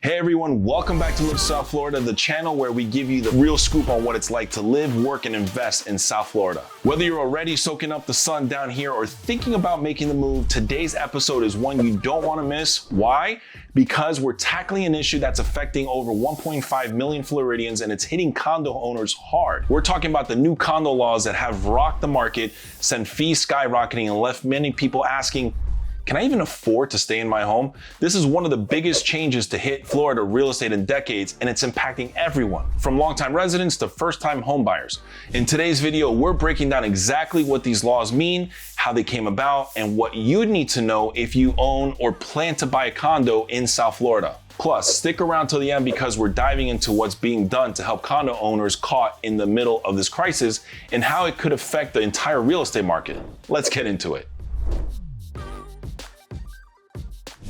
Hey everyone, welcome back to Live South Florida, the channel where we give you the real scoop on what it's like to live, work, and invest in South Florida. Whether you're already soaking up the sun down here or thinking about making the move, today's episode is one you don't want to miss. Why? Because we're tackling an issue that's affecting over 1.5 million Floridians and it's hitting condo owners hard. We're talking about the new condo laws that have rocked the market, sent fees skyrocketing, and left many people asking, can I even afford to stay in my home? This is one of the biggest changes to hit Florida real estate in decades, and it's impacting everyone, from longtime residents to first-time homebuyers. In today's video, we're breaking down exactly what these laws mean, how they came about, and what you'd need to know if you own or plan to buy a condo in South Florida. Plus, stick around till the end because we're diving into what's being done to help condo owners caught in the middle of this crisis and how it could affect the entire real estate market. Let's get into it.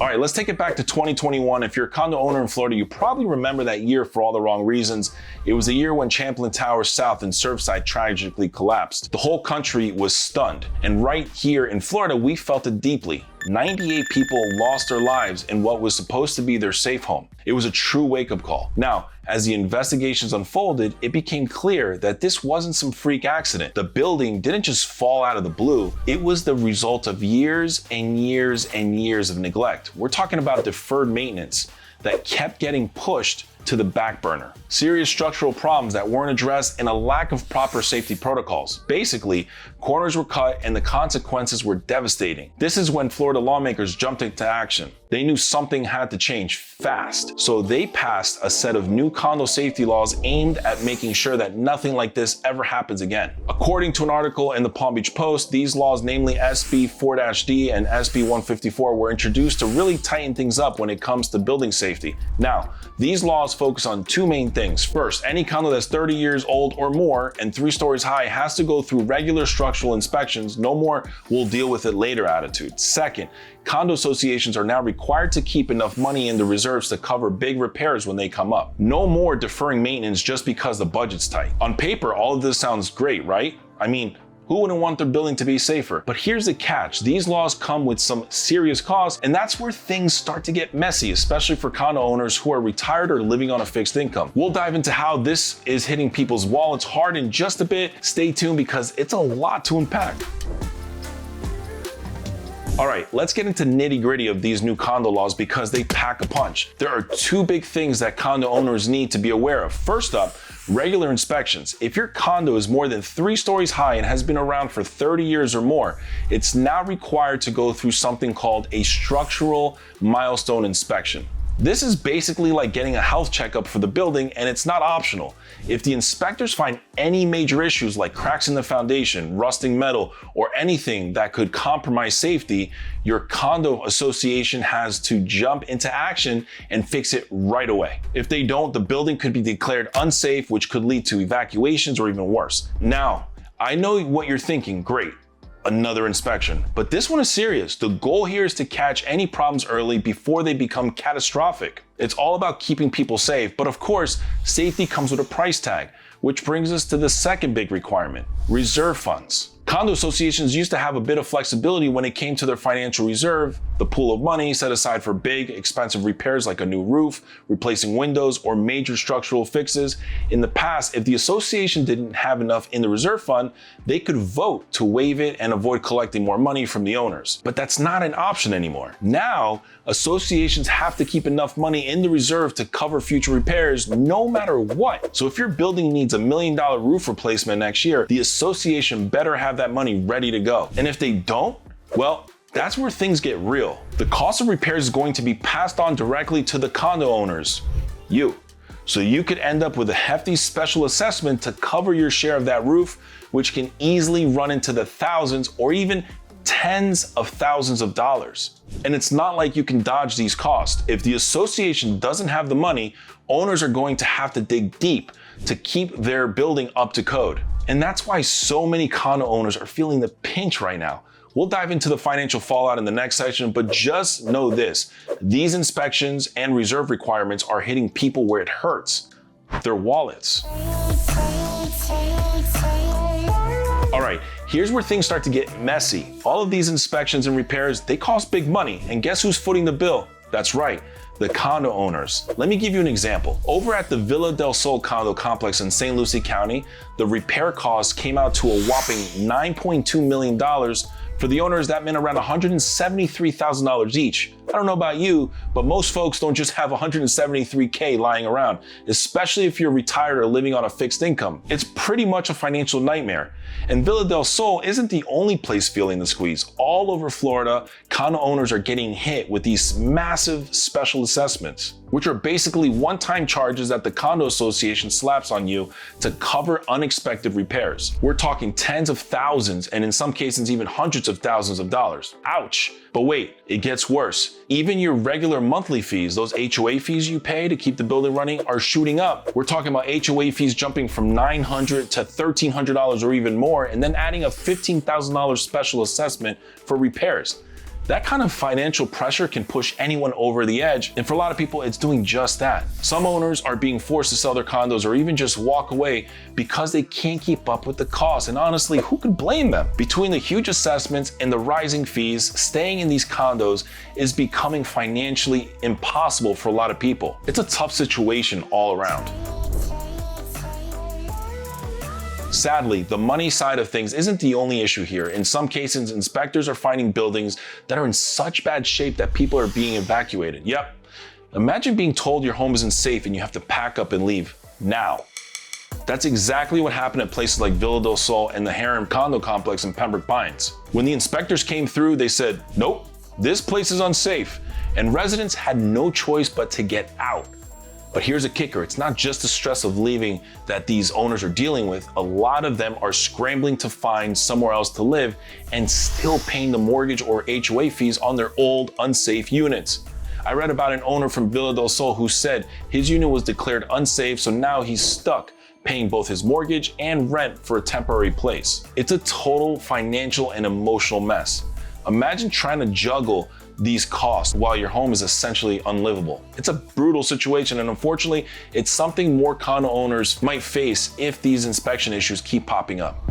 All right, let's take it back to 2021. If you're a condo owner in Florida, you probably remember that year for all the wrong reasons. It was the year when Champlain Towers South and Surfside tragically collapsed. The whole country was stunned. And right here in Florida, we felt it deeply. 98 people lost their lives in what was supposed to be their safe home. It was a true wake-up call. Now, as the investigations unfolded, it became clear that this wasn't some freak accident. The building didn't just fall out of the blue. It was the result of years and years and years of neglect. We're talking about deferred maintenance that kept getting pushed to the back burner. Serious structural problems that weren't addressed and a lack of proper safety protocols. Basically, corners were cut and the consequences were devastating. This is when Florida lawmakers jumped into action. They knew something had to change fast, so they passed a set of new condo safety laws aimed at making sure that nothing like this ever happens again. According to an article in the Palm Beach Post, these laws, namely SB 4-D and SB 154, were introduced to really tighten things up when it comes to building safety. Now, these laws focus on two main things. First, any condo that's 30 years old or more and 3 stories high has to go through regular structural inspections. No more "we'll deal with it later" attitude. Second, condo associations are now required to keep enough money in the reserves to cover big repairs when they come up. No more deferring maintenance just because the budget's tight. On paper, all of this sounds great, right? I mean, who wouldn't want their building to be safer? But here's the catch. These laws come with some serious costs, and that's where things start to get messy, especially for condo owners who are retired or living on a fixed income. We'll dive into how this is hitting people's wallets hard in just a bit. Stay tuned because it's a lot to unpack. All right, let's get into nitty-gritty of these new condo laws because they pack a punch. There are 2 big things that condo owners need to be aware of. First up, regular inspections. If your condo is more than 3 stories high and has been around for 30 years or more, it's now required to go through something called a structural milestone inspection. This is basically like getting a health checkup for the building, and it's not optional. If the inspectors find any major issues like cracks in the foundation, rusting metal, or anything that could compromise safety, your condo association has to jump into action and fix it right away. If they don't, the building could be declared unsafe, which could lead to evacuations or even worse. Now, I know what you're thinking, great. Another inspection. But this one is serious. The goal here is to catch any problems early before they become catastrophic. It's all about keeping people safe, but of course, safety comes with a price tag, which brings us to the second big requirement: reserve funds. Condo associations used to have a bit of flexibility when it came to their financial reserve, the pool of money set aside for big, expensive repairs like a new roof, replacing windows, or major structural fixes. In the past, if the association didn't have enough in the reserve fund, they could vote to waive it and avoid collecting more money from the owners. But that's not an option anymore. Now, associations have to keep enough money in the reserve to cover future repairs no matter what. So if your building needs $1 million roof replacement next year, the association better have that money ready to go. And if they don't, well, that's where things get real. The cost of repairs is going to be passed on directly to the condo owners, you. So you could end up with a hefty special assessment to cover your share of that roof, which can easily run into the thousands or even tens of thousands of dollars. And it's not like you can dodge these costs. If the association doesn't have the money, owners are going to have to dig deep to keep their building up to code. And that's why so many condo owners are feeling the pinch right now. We'll dive into the financial fallout in the next section, but just know this: these inspections and reserve requirements are hitting people where it hurts, their wallets. All right, here's where things start to get messy. All of these inspections and repairs, they cost big money, and guess who's footing the bill? That's right, The condo owners. Let me give you an example. Over at the Villa del Sol condo complex in St. Lucie County, the repair costs came out to a whopping $9.2 million. For the owners, that meant around $173,000 each. I don't know about you, but most folks don't just have $173K lying around, especially if you're retired or living on a fixed income. It's pretty much a financial nightmare. And Villa del Sol isn't the only place feeling the squeeze. All over Florida, condo owners are getting hit with these massive special assessments, which are basically one-time charges that the condo association slaps on you to cover unexpected repairs. We're talking tens of thousands, and in some cases even hundreds of thousands of dollars. Ouch! But wait, it gets worse. Even your regular monthly fees, those HOA fees you pay to keep the building running, are shooting up. We're talking about HOA fees jumping from $900 to $1,300 or even more, and then adding a $15,000 special assessment for repairs. That kind of financial pressure can push anyone over the edge, and for a lot of people, it's doing just that. Some owners are being forced to sell their condos or even just walk away because they can't keep up with the cost, and honestly, who could blame them? Between the huge assessments and the rising fees, staying in these condos is becoming financially impossible for a lot of people. It's a tough situation all around. Sadly, the money side of things isn't the only issue here. In some cases, inspectors are finding buildings that are in such bad shape that people are being evacuated. Yep. Imagine being told your home isn't safe and you have to pack up and leave now. That's exactly what happened at places like Villa del Sol and the Harem condo complex in Pembroke Pines. When the inspectors came through, they said, "Nope, this place is unsafe," and residents had no choice but to get out. But here's a kicker, it's not just the stress of leaving that these owners are dealing with. A lot of them are scrambling to find somewhere else to live and still paying the mortgage or HOA fees on their old, unsafe units. I read about an owner from Villa del Sol who said his unit was declared unsafe, so now he's stuck paying both his mortgage and rent for a temporary place. It's a total financial and emotional mess. Imagine trying to juggle these costs while your home is essentially unlivable. It's a brutal situation, and unfortunately, it's something more condo owners might face if these inspection issues keep popping up.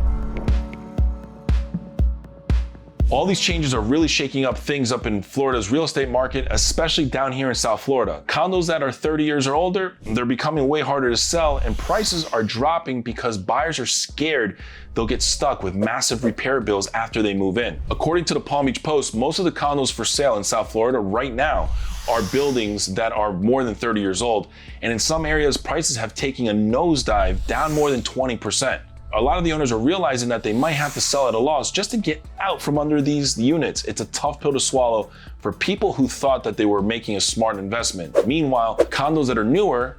All these changes are really shaking up things up in Florida's real estate market, especially down here in South Florida. Condos that are 30 years or older, they're becoming way harder to sell, and prices are dropping because buyers are scared they'll get stuck with massive repair bills after they move in. According to the Palm Beach Post, most of the condos for sale in South Florida right now are buildings that are more than 30 years old, and in some areas, prices have taken a nosedive down more than 20%. A lot of the owners are realizing that they might have to sell at a loss just to get out from under these units. It's a tough pill to swallow for people who thought that they were making a smart investment. Meanwhile, condos that are newer,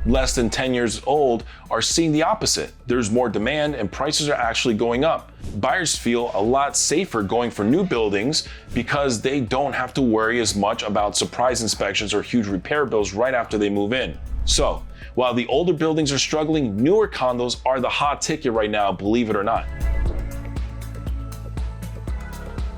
less than 10 years old, are seeing the opposite. There's more demand and prices are actually going up. Buyers feel a lot safer going for new buildings because they don't have to worry as much about surprise inspections or huge repair bills right after they move in. So, while the older buildings are struggling, newer condos are the hot ticket right now, believe it or not.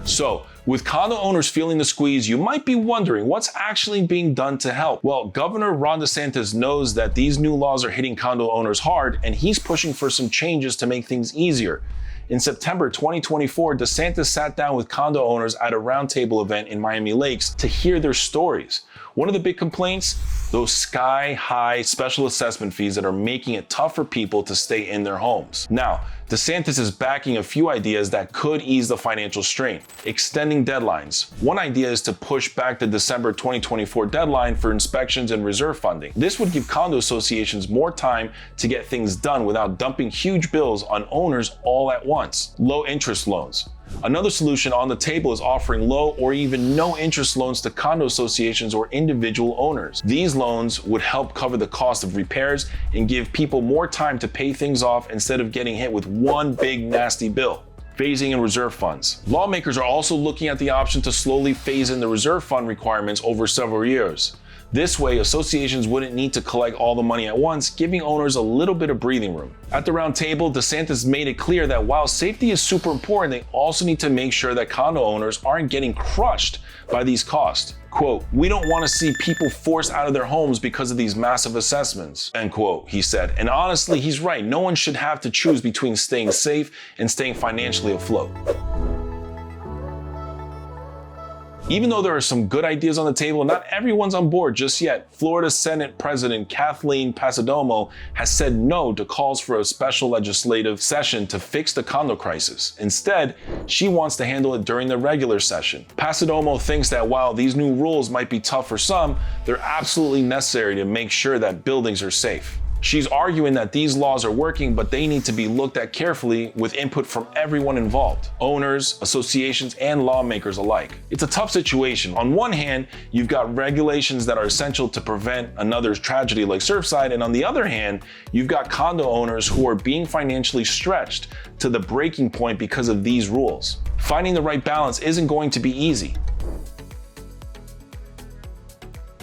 So, with condo owners feeling the squeeze, you might be wondering what's actually being done to help. Well, Governor DeSantis knows that these new laws are hitting condo owners hard, and he's pushing for some changes to make things easier. In September 2024, DeSantis sat down with condo owners at a roundtable event in Miami Lakes to hear their stories. One of the big complaints? Those sky-high special assessment fees that are making it tough for people to stay in their homes. Now, DeSantis is backing a few ideas that could ease the financial strain. Extending deadlines. One idea is to push back the December 2024 deadline for inspections and reserve funding. This would give condo associations more time to get things done without dumping huge bills on owners all at once. Low interest loans. Another solution on the table is offering low or even no interest loans to condo associations or individual owners. These loans would help cover the cost of repairs and give people more time to pay things off instead of getting hit with one big nasty bill. Phasing in reserve funds. Lawmakers are also looking at the option to slowly phase in the reserve fund requirements over several years. This way, associations wouldn't need to collect all the money at once, giving owners a little bit of breathing room. At the round table, DeSantis made it clear that while safety is super important, they also need to make sure that condo owners aren't getting crushed by these costs. Quote, "We don't want to see people forced out of their homes because of these massive assessments," end quote, he said. And honestly, he's right. No one should have to choose between staying safe and staying financially afloat. Even though there are some good ideas on the table, not everyone's on board just yet. Florida Senate President Kathleen Passidomo has said no to calls for a special legislative session to fix the condo crisis. Instead, she wants to handle it during the regular session. Passidomo thinks that while these new rules might be tough for some, they're absolutely necessary to make sure that buildings are safe. She's arguing that these laws are working, but they need to be looked at carefully with input from everyone involved, owners, associations, and lawmakers alike. It's a tough situation. On one hand, you've got regulations that are essential to prevent another tragedy like Surfside, and on the other hand, you've got condo owners who are being financially stretched to the breaking point because of these rules. Finding the right balance isn't going to be easy.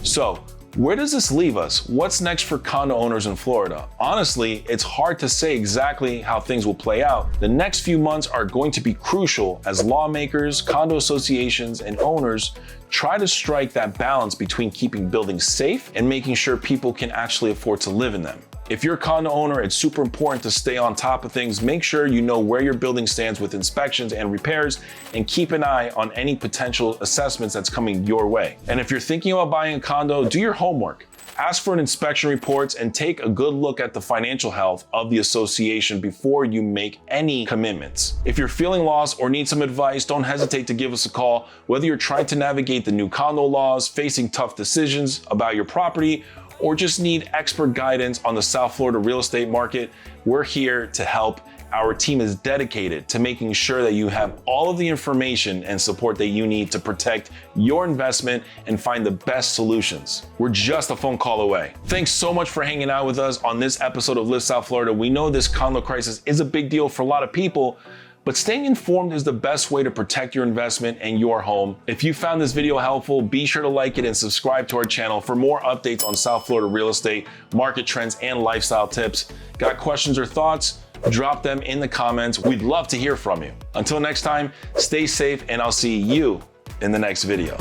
So, where does this leave us? What's next for condo owners in Florida? Honestly, it's hard to say exactly how things will play out. The next few months are going to be crucial as lawmakers, condo associations, and owners try to strike that balance between keeping buildings safe and making sure people can actually afford to live in them. If you're a condo owner, it's super important to stay on top of things. Make sure you know where your building stands with inspections and repairs, and keep an eye on any potential assessments that's coming your way. And if you're thinking about buying a condo, do your homework. Ask for an inspection reports and take a good look at the financial health of the association before you make any commitments. If you're feeling lost or need some advice, don't hesitate to give us a call. Whether you're trying to navigate the new condo laws, facing tough decisions about your property, or just need expert guidance on the South Florida real estate market, we're here to help. Our team is dedicated to making sure that you have all of the information and support that you need to protect your investment and find the best solutions. We're just a phone call away. Thanks so much for hanging out with us on this episode of Live South Florida. We know this condo crisis is a big deal for a lot of people, but staying informed is the best way to protect your investment and your home. If you found this video helpful, be sure to like it and subscribe to our channel for more updates on South Florida real estate, market trends, and lifestyle tips. Got questions or thoughts? Drop them in the comments. We'd love to hear from you. Until next time, stay safe, and I'll see you in the next video.